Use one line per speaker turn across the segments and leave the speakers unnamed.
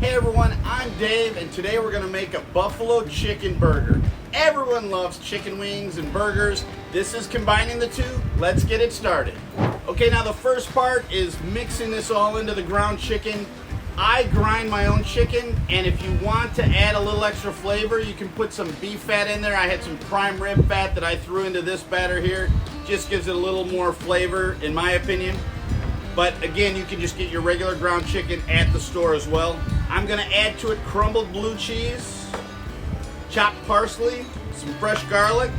Hey everyone, I'm Dave, and today we're going to make a buffalo chicken burger. Everyone loves chicken wings and burgers. This is combining the two. Let's get it started. Okay, now the first part is mixing this all into the ground chicken. I grind my own chicken, and if you want to add a little extra flavor, you can put some beef fat in there. I had some prime rib fat that I threw into this batter here. Just gives it a little more flavor, in my opinion. But again, you can just get your regular ground chicken at the store as well. I'm gonna add to it crumbled blue cheese, chopped parsley, some fresh garlic,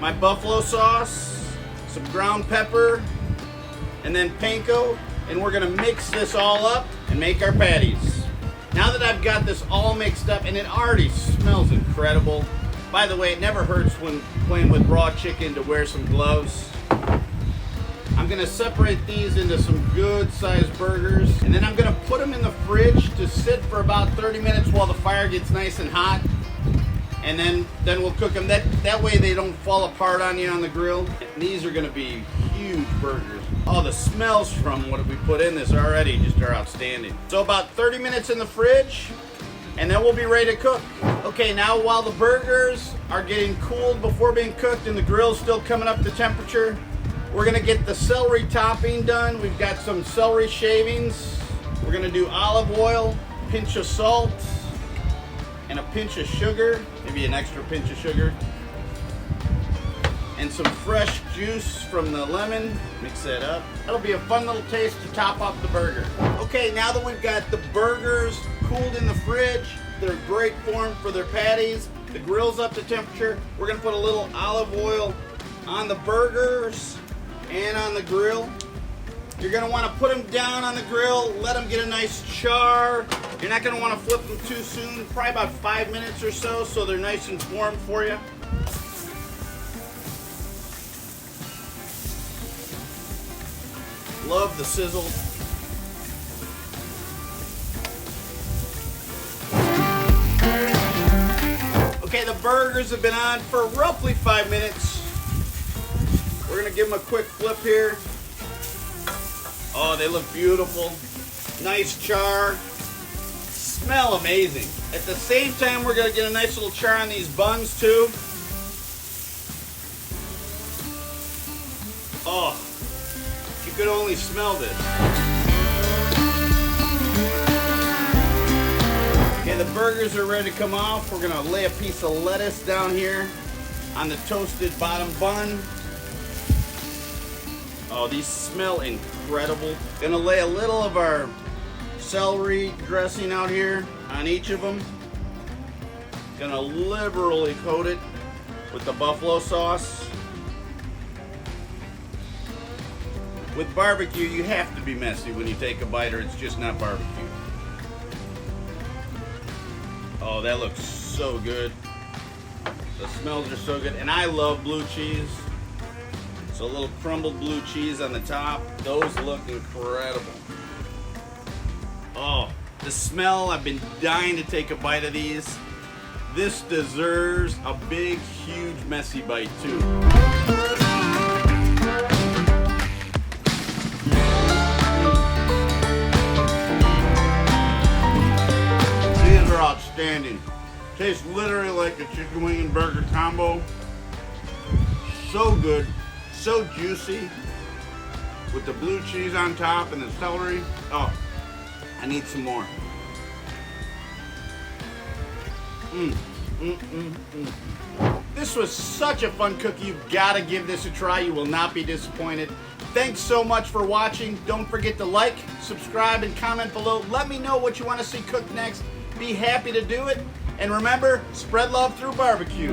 my buffalo sauce, some ground pepper, and then panko, and we're gonna mix this all up and make our patties. Now that I've got this all mixed up, and it already smells incredible. By the way, it never hurts when playing with raw chicken to wear some gloves. I'm gonna separate these into some good sized burgers, and then I'm gonna put them in the fridge to sit for about 30 minutes while the fire gets nice and hot. And then we'll cook them. That way they don't fall apart on you on the grill. And these are gonna be huge burgers. Oh, the smells from what we put in this already just are outstanding. So about 30 minutes in the fridge, and then we'll be ready to cook. Okay, now while the burgers are getting cooled before being cooked and the grill's still coming up to temperature, we're gonna get the celery topping done. We've got some celery shavings. We're gonna do olive oil, pinch of salt, and a pinch of sugar, maybe an extra pinch of sugar, and some fresh juice from the lemon. Mix that up. That'll be a fun little taste to top off the burger. Okay, now that we've got the burgers cooled in the fridge, they're great form for their patties. The grill's up to temperature. We're gonna put a little olive oil on the burgers and on the grill. You're gonna wanna put them down on the grill, let them get a nice char. You're not gonna wanna flip them too soon, probably about 5 minutes or so they're nice and warm for you. Love the sizzle. Okay, the burgers have been on for roughly 5 minutes. We're gonna give them a quick flip here. Oh, they look beautiful. Nice char. Smell amazing. At the same time, we're gonna get a nice little char on these buns too. Oh, you could only smell this. Okay, the burgers are ready to come off. We're gonna lay a piece of lettuce down here on the toasted bottom bun. Oh, these smell incredible. Gonna lay a little of our celery dressing out here on each of them. Gonna liberally coat it with the buffalo sauce. With barbecue, you have to be messy when you take a bite, or it's just not barbecue. Oh, that looks so good. The smells are so good, and I love blue cheese. So a little crumbled blue cheese on the top. Those look incredible. Oh, the smell, I've been dying to take a bite of these. This deserves a big, huge, messy bite too. These are outstanding. Tastes literally like a chicken wing and burger combo. So good. So juicy with the blue cheese on top and the celery. Oh, I need some more. This was such a fun cookie. You've got to give this a try. You will not be disappointed. Thanks so much for watching. Don't forget to like, subscribe, and comment below. Let me know what you want to see cooked next. Be happy to do it. And remember, spread love through barbecue.